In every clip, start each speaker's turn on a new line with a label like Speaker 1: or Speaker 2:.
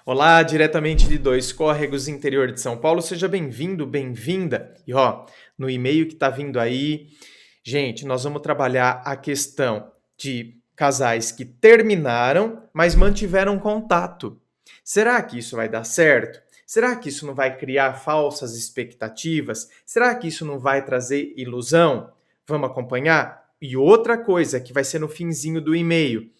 Speaker 1: Olá, diretamente de Dois Córregos, interior de São Paulo. Seja bem-vindo, bem-vinda. E no e-mail que está vindo aí, gente, nós vamos trabalhar a questão de casais que terminaram, mas mantiveram contato. Será que isso vai dar certo? Será que isso não vai criar falsas expectativas? Será que isso não vai trazer ilusão? Vamos acompanhar? E outra coisa que vai ser no finzinho do e-mail.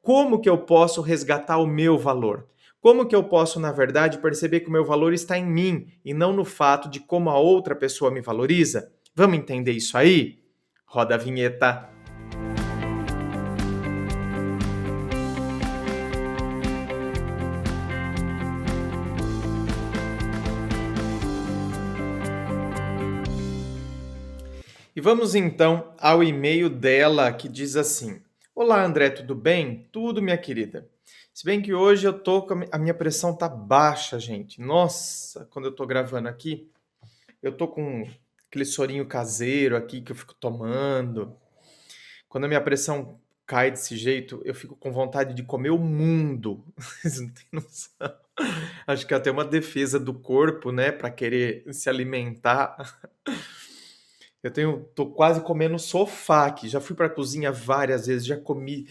Speaker 1: Como que eu posso resgatar o meu valor? Como que eu posso, na verdade, perceber que o meu valor está em mim e não no fato de como a outra pessoa me valoriza? Vamos entender isso aí? Roda a vinheta. E vamos então ao e-mail dela que diz assim: Olá, André, tudo bem? Tudo, minha querida. Se bem que hoje eu tô com a minha pressão tá baixa, gente. Nossa, quando eu tô gravando aqui, eu tô com aquele sorinho caseiro aqui que eu fico tomando. Quando a minha pressão cai desse jeito, eu fico com vontade de comer o mundo. Vocês não têm noção. Acho que é até uma defesa do corpo, né, para querer se alimentar. Tô quase comendo sofá aqui. Já fui para a cozinha várias vezes, já comi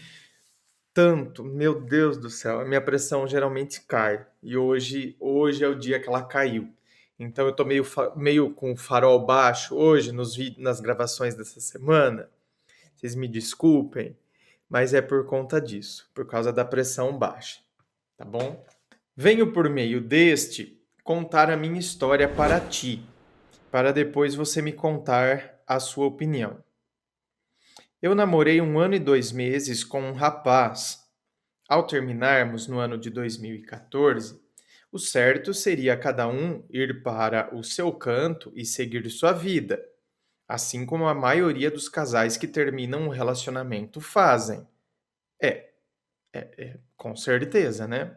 Speaker 1: tanto. Meu Deus do céu, a minha pressão geralmente cai. E hoje é o dia que ela caiu. Então eu tô meio com o farol baixo hoje nas gravações dessa semana. Vocês me desculpem, mas é por conta disso, por causa da pressão baixa, tá bom? Venho por meio deste contar a minha história para ti, para depois você me contar a sua opinião. Eu namorei 1 ano e 2 meses com um rapaz. Ao terminarmos no ano de 2014, o certo seria cada um ir para o seu canto e seguir sua vida, assim como a maioria dos casais que terminam um relacionamento fazem. É, com certeza, né?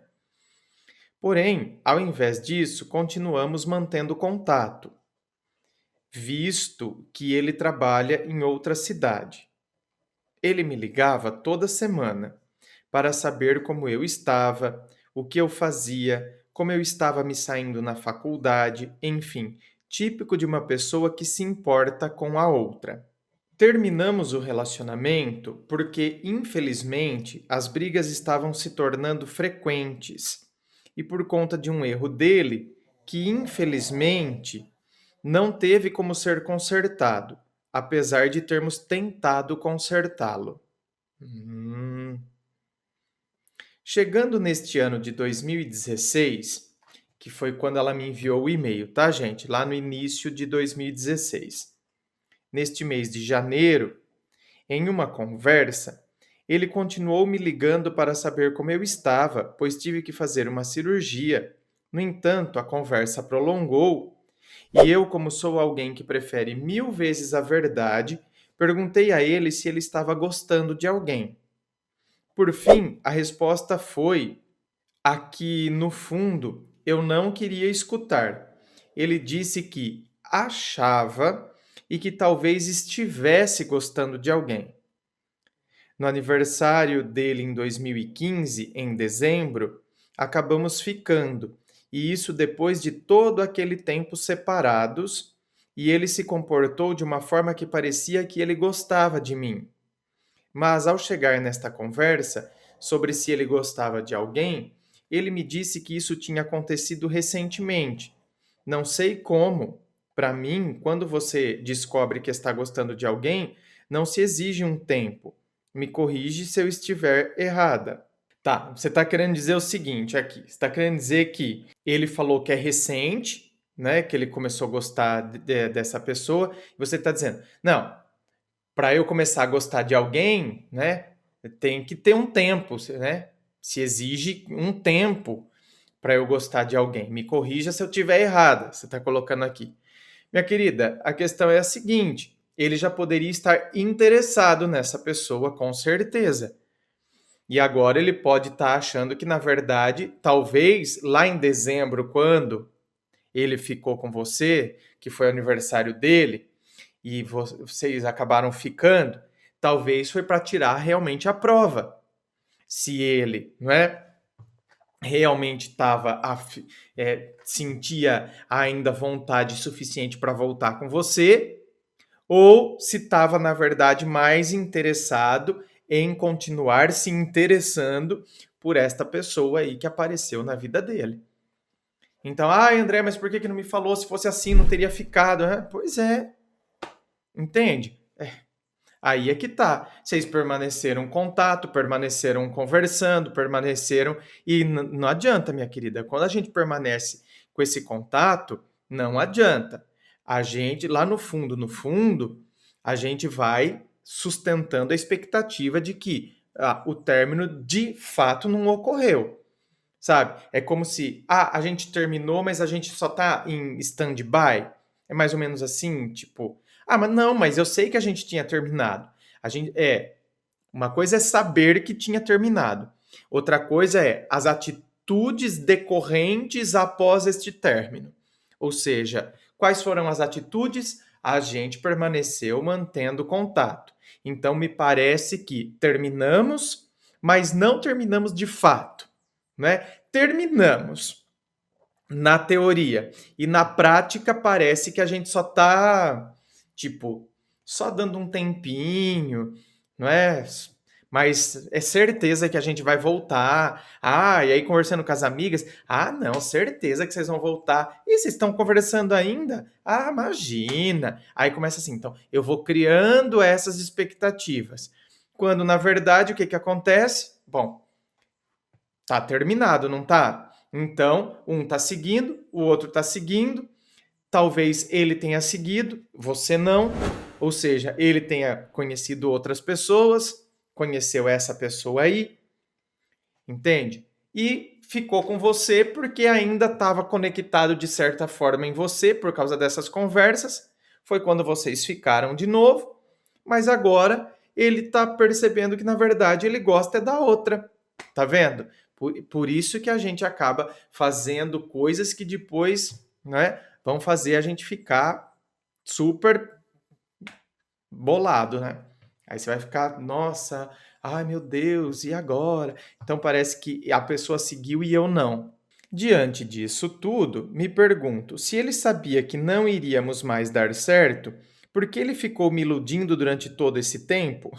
Speaker 1: Porém, ao invés disso, continuamos mantendo contato, visto que ele trabalha em outra cidade. Ele me ligava toda semana para saber como eu estava, o que eu fazia, como eu estava me saindo na faculdade, enfim, típico de uma pessoa que se importa com a outra. Terminamos o relacionamento porque, infelizmente, as brigas estavam se tornando frequentes e por conta de um erro dele, que infelizmente não teve como ser consertado, apesar de termos tentado consertá-lo. Hum. Chegando neste ano de 2016, que foi quando ela me enviou o e-mail, tá, gente? Lá no início de 2016. Neste mês de janeiro, em uma conversa, ele continuou me ligando para saber como eu estava, pois tive que fazer uma cirurgia. No entanto, a conversa prolongou e eu, como sou alguém que prefere 1000 vezes a verdade, perguntei a ele se ele estava gostando de alguém. Por fim, a resposta foi a que, no fundo, eu não queria escutar. Ele disse que achava e que talvez estivesse gostando de alguém. No aniversário dele em 2015, em dezembro, acabamos ficando, e isso depois de todo aquele tempo separados, e ele se comportou de uma forma que parecia que ele gostava de mim. Mas ao chegar nesta conversa sobre se ele gostava de alguém, ele me disse que isso tinha acontecido recentemente. Não sei como. Para mim, quando você descobre que está gostando de alguém, não se exige um tempo. Me corrige se eu estiver errada. Tá, você está querendo dizer o seguinte aqui. Você está querendo dizer que ele falou que é recente, né? Que ele começou a gostar dessa pessoa. E você está dizendo, não, para eu começar a gostar de alguém, né, tem que ter um tempo, né? Se exige um tempo para eu gostar de alguém. Me corrija se eu estiver errada, você está colocando aqui. Minha querida, a questão é a seguinte: ele já poderia estar interessado nessa pessoa, com certeza. E agora ele pode estar achando que, na verdade, talvez lá em dezembro, quando ele ficou com você, que foi o aniversário dele, e vocês acabaram ficando, talvez foi para tirar realmente a prova. Se ele, não é, realmente sentia ainda vontade suficiente para voltar com você, ou se estava, na verdade, mais interessado em continuar se interessando por esta pessoa aí que apareceu na vida dele. Então, André, mas por que não me falou? Se fosse assim, não teria ficado. Pois é, entende? Aí é que tá. Vocês permaneceram em contato, permaneceram conversando, permaneceram. E não adianta, minha querida. Quando a gente permanece com esse contato, não adianta. A gente, lá no fundo, a gente vai sustentando a expectativa de que o término de fato não ocorreu. Sabe? É como se, a gente terminou, mas a gente só tá em stand-by. É mais ou menos assim, tipo, mas não, mas eu sei que a gente tinha terminado. Uma coisa é saber que tinha terminado. Outra coisa é as atitudes decorrentes após este término. Ou seja, quais foram as atitudes? A gente permaneceu mantendo contato. Então, me parece que terminamos, mas não terminamos de fato, né? Terminamos na teoria e na prática parece que a gente só tá, tipo, só dando um tempinho, não é? Mas é certeza que a gente vai voltar. E aí conversando com as amigas, não, certeza que vocês vão voltar. E vocês estão conversando ainda? Imagina. Aí começa assim, então, eu vou criando essas expectativas. Quando na verdade o que acontece? Bom, tá terminado, não tá? Então, um tá seguindo, o outro tá seguindo. Talvez ele tenha seguido, você não. Ou seja, ele tenha conhecido outras pessoas, conheceu essa pessoa aí, entende? E ficou com você porque ainda estava conectado de certa forma em você por causa dessas conversas. Foi quando vocês ficaram de novo, mas agora ele tá percebendo que na verdade ele gosta é da outra. Tá vendo? Por isso que a gente acaba fazendo coisas que depois, né, vão fazer a gente ficar super bolado, né? Aí você vai ficar, nossa, ai meu Deus, e agora? Então parece que a pessoa seguiu e eu não. Diante disso tudo, me pergunto, se ele sabia que não iríamos mais dar certo, por que ele ficou me iludindo durante todo esse tempo?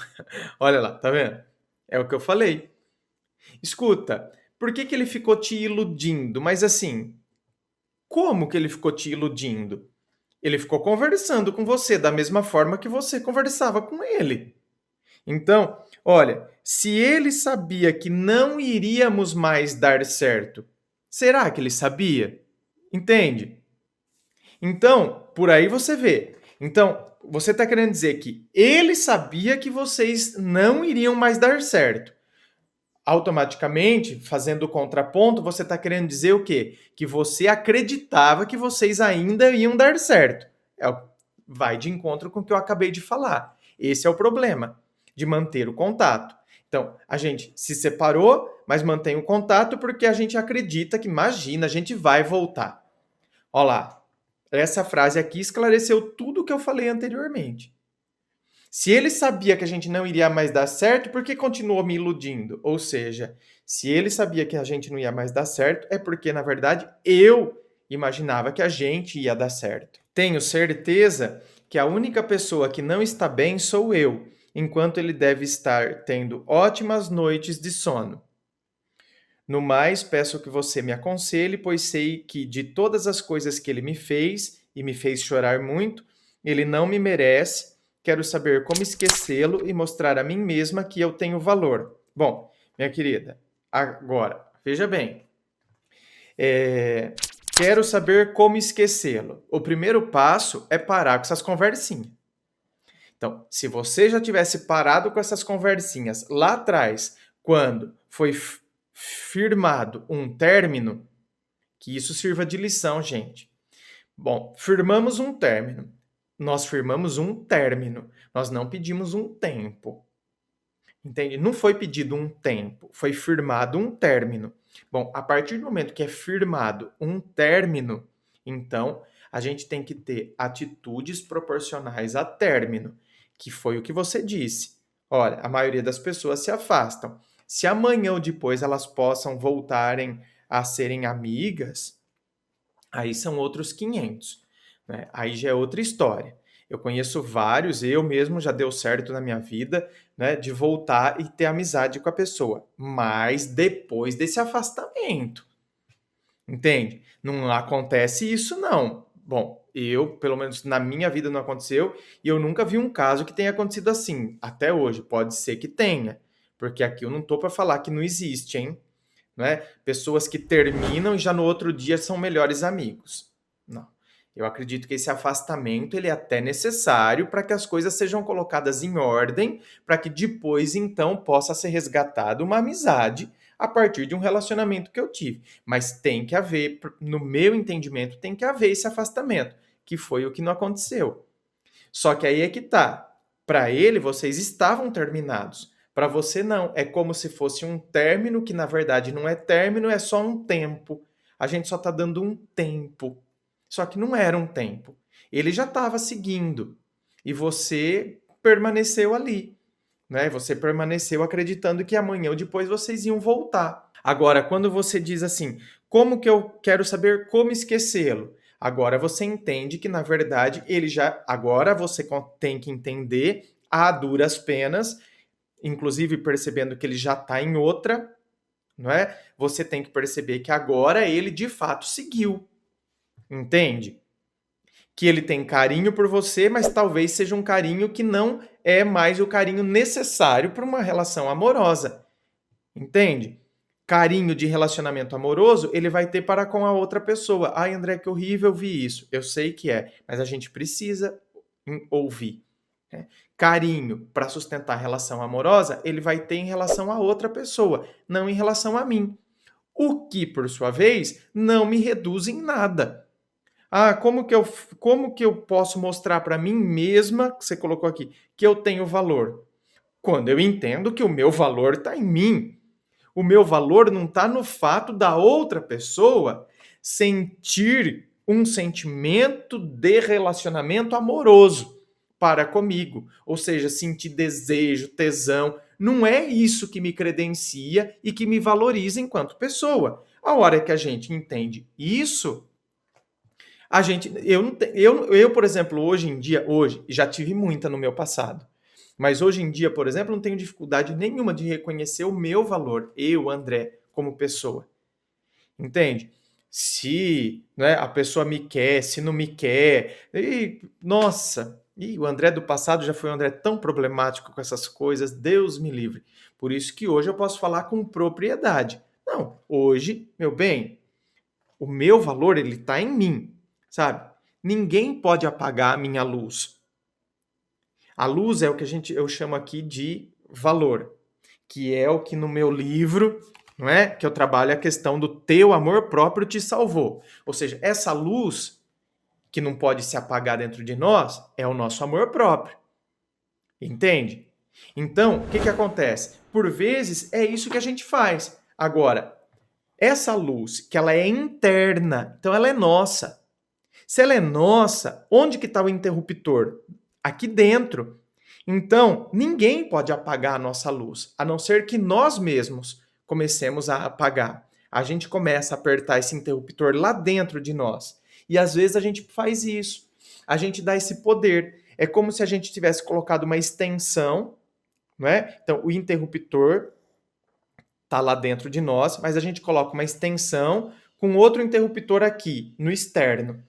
Speaker 1: Olha lá, tá vendo? É o que eu falei. Escuta, por que ele ficou te iludindo? Mas assim, como que ele ficou te iludindo? Ele ficou conversando com você da mesma forma que você conversava com ele. Então, olha, se ele sabia que não iríamos mais dar certo, será que ele sabia? Entende? Então, por aí você vê. Então, você está querendo dizer que ele sabia que vocês não iriam mais dar certo. Automaticamente, fazendo o contraponto, você está querendo dizer o quê? Que você acreditava que vocês ainda iam dar certo. Vai de encontro com o que eu acabei de falar. Esse é o problema de manter o contato. Então, a gente se separou, mas mantém o contato porque a gente acredita que, imagina, a gente vai voltar. Olha lá, essa frase aqui esclareceu tudo o que eu falei anteriormente. Se ele sabia que a gente não iria mais dar certo, por que continuou me iludindo? Ou seja, se ele sabia que a gente não ia mais dar certo, é porque, na verdade, eu imaginava que a gente ia dar certo. Tenho certeza que a única pessoa que não está bem sou eu, enquanto ele deve estar tendo ótimas noites de sono. No mais, peço que você me aconselhe, pois sei que de todas as coisas que ele me fez, e me fez chorar muito, ele não me merece. Quero saber como esquecê-lo e mostrar a mim mesma que eu tenho valor. Bom, minha querida, agora, veja bem. Quero saber como esquecê-lo. O primeiro passo é parar com essas conversinhas. Então, se você já tivesse parado com essas conversinhas lá atrás, quando foi firmado um término, que isso sirva de lição, gente. Bom, firmamos um término. Nós firmamos um término. Nós não pedimos um tempo. Entende? Não foi pedido um tempo, foi firmado um término. Bom, a partir do momento que é firmado um término, então a gente tem que ter atitudes proporcionais a término, que foi o que você disse. Olha, a maioria das pessoas se afastam. Se amanhã ou depois elas possam voltarem a serem amigas, aí são outros 500, né? Aí já é outra história. Eu conheço vários, eu mesmo já deu certo na minha vida, né, de voltar e ter amizade com a pessoa, mas depois desse afastamento. Entende? Não acontece isso, não. Bom, eu, pelo menos na minha vida, não aconteceu e eu nunca vi um caso que tenha acontecido assim. Até hoje, pode ser que tenha, porque aqui eu não tô para falar que não existe, hein? Não é? Pessoas que terminam e já no outro dia são melhores amigos. Não. Eu acredito que esse afastamento ele é até necessário para que as coisas sejam colocadas em ordem, para que depois então possa ser resgatada uma amizade a partir de um relacionamento que eu tive. Mas tem que haver, no meu entendimento, tem que haver esse afastamento, que foi o que não aconteceu. Só que aí é que tá. Para ele, vocês estavam terminados. Para você, não. É como se fosse um término que, na verdade, não é término, é só um tempo. A gente só está dando um tempo. Só que não era um tempo. Ele já estava seguindo. E você permaneceu ali. Né? Você permaneceu acreditando que amanhã ou depois vocês iam voltar. Agora, quando você diz assim, como que eu quero saber como esquecê-lo? Agora você entende que, na verdade, ele já. Agora você tem que entender a duras penas, inclusive percebendo que ele já está em outra, não é? Você tem que perceber que agora ele de fato seguiu. Entende? Que ele tem carinho por você, mas talvez seja um carinho que não é mais o carinho necessário para uma relação amorosa. Entende? Carinho de relacionamento amoroso, ele vai ter para com a outra pessoa. Ai, André, que horrível ouvir isso. Eu sei que é, mas a gente precisa ouvir. Né? Carinho para sustentar a relação amorosa, ele vai ter em relação a outra pessoa, não em relação a mim. O que, por sua vez, não me reduz em nada. Ah, como que eu posso mostrar para mim mesma, que você colocou aqui, que eu tenho valor? Quando eu entendo que o meu valor está em mim. O meu valor não está no fato da outra pessoa sentir um sentimento de relacionamento amoroso para comigo. Ou seja, sentir desejo, tesão. Não é isso que me credencia e que me valoriza enquanto pessoa. A hora que a gente entende isso, a gente. Por exemplo, hoje, já tive muita no meu passado. Mas hoje em dia, por exemplo, não tenho dificuldade nenhuma de reconhecer o meu valor, eu, André, como pessoa. Entende? Se, né, a pessoa me quer, se não me quer. E, nossa, o André do passado já foi um André tão problemático com essas coisas, Deus me livre. Por isso que hoje eu posso falar com propriedade. Não, hoje, meu bem, o meu valor ele está em mim, sabe? Ninguém pode apagar a minha luz. A luz é o que eu chamo aqui de valor, que é o que no meu livro, não é? Que eu trabalho a questão do teu amor próprio te salvou. Ou seja, essa luz que não pode se apagar dentro de nós é o nosso amor próprio. Entende? Então, o que acontece? Por vezes é isso que a gente faz. Agora, essa luz, que ela é interna, então ela é nossa. Se ela é nossa, onde que está o interruptor? Aqui dentro. Então, ninguém pode apagar a nossa luz, a não ser que nós mesmos comecemos a apagar. A gente começa a apertar esse interruptor lá dentro de nós. E às vezes a gente faz isso. A gente dá esse poder. É como se a gente tivesse colocado uma extensão, não é? Então, o interruptor está lá dentro de nós, mas a gente coloca uma extensão com outro interruptor aqui, no externo.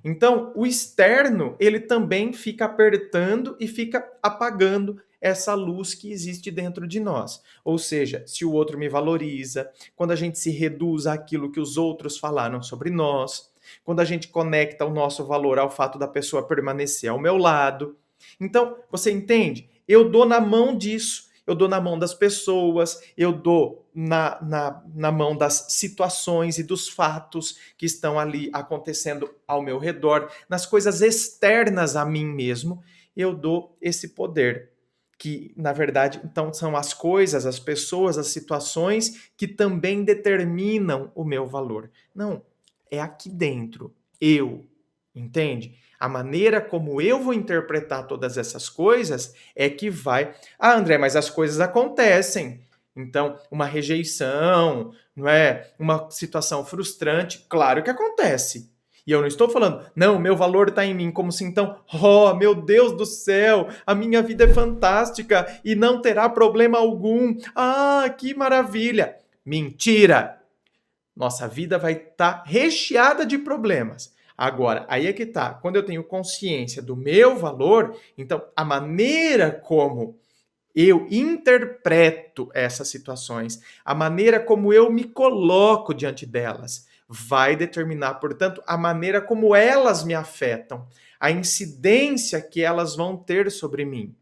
Speaker 1: Então, o externo, ele também fica apertando e fica apagando essa luz que existe dentro de nós. Ou seja, se o outro me valoriza, quando a gente se reduz àquilo que os outros falaram sobre nós, quando a gente conecta o nosso valor ao fato da pessoa permanecer ao meu lado. Então, você entende? Eu dou na mão disso. Eu dou na mão das pessoas, eu dou na mão das situações e dos fatos que estão ali acontecendo ao meu redor, nas coisas externas a mim mesmo, eu dou esse poder. Que, na verdade, então são as coisas, as pessoas, as situações que também determinam o meu valor. Não, é aqui dentro, eu, entende? A maneira como eu vou interpretar todas essas coisas é que vai. Ah, André, mas as coisas acontecem. Então, uma rejeição, não é? Uma situação frustrante, claro que acontece. E eu não estou falando, não, meu valor está em mim, como se então, oh, meu Deus do céu, a minha vida é fantástica e não terá problema algum. Ah, que maravilha! Mentira! Nossa vida vai estar recheada de problemas. Agora, aí é que tá. Quando eu tenho consciência do meu valor, então a maneira como eu interpreto essas situações, a maneira como eu me coloco diante delas, vai determinar, portanto, a maneira como elas me afetam, a incidência que elas vão ter sobre mim.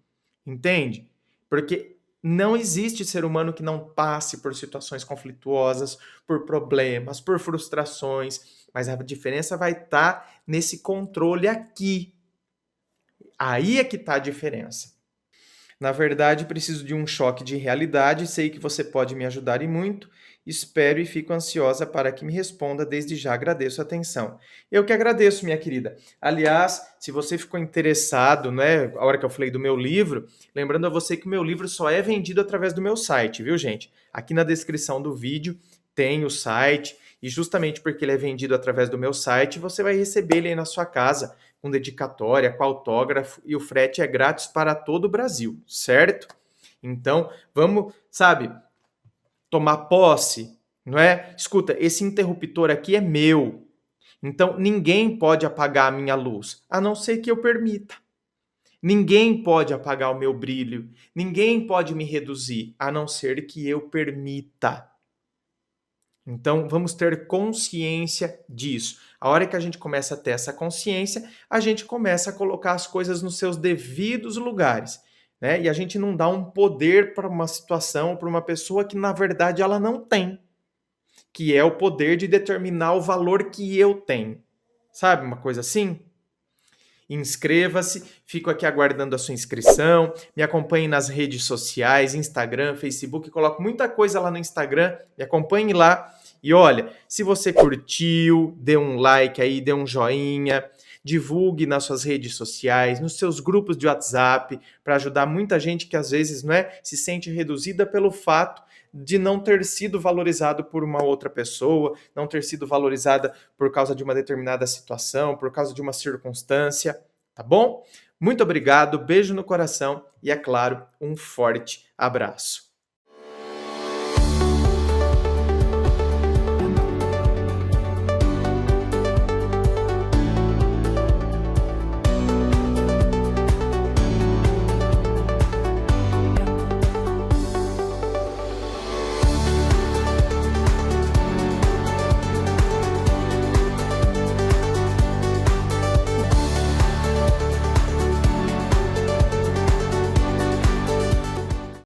Speaker 1: Entende? Porque não existe ser humano que não passe por situações conflituosas, por problemas, por frustrações, mas a diferença vai estar nesse controle aqui. Aí é que está a diferença. Na verdade, preciso de um choque de realidade. Sei que você pode me ajudar e muito. Espero e fico ansiosa para que me responda. Desde já agradeço a atenção. Eu que agradeço, minha querida. Aliás, se você ficou interessado, né, a hora que eu falei do meu livro, lembrando a você que o meu livro só é vendido através do meu site, viu, gente? Aqui na descrição do vídeo tem o site. E justamente porque ele é vendido através do meu site, você vai receber ele aí na sua casa, com dedicatória, com autógrafo, e o frete é grátis para todo o Brasil, certo? Então, vamos, sabe, tomar posse, não é? Escuta, esse interruptor aqui é meu. Então, ninguém pode apagar a minha luz, a não ser que eu permita. Ninguém pode apagar o meu brilho, ninguém pode me reduzir, a não ser que eu permita. Então, vamos ter consciência disso. A hora que a gente começa a ter essa consciência, a gente começa a colocar as coisas nos seus devidos lugares, né? E a gente não dá um poder para uma situação, para uma pessoa que, na verdade, ela não tem, que é o poder de determinar o valor que eu tenho. Sabe uma coisa assim? Inscreva-se, fico aqui aguardando a sua inscrição, me acompanhe nas redes sociais, Instagram, Facebook, coloco muita coisa lá no Instagram, me acompanhe lá. E olha, se você curtiu, dê um like aí, dê um joinha, divulgue nas suas redes sociais, nos seus grupos de WhatsApp, para ajudar muita gente que às vezes não é, se sente reduzida pelo fato de não ter sido valorizado por uma outra pessoa, não ter sido valorizada por causa de uma determinada situação, por causa de uma circunstância, tá bom? Muito obrigado, beijo no coração e, é claro, um forte abraço.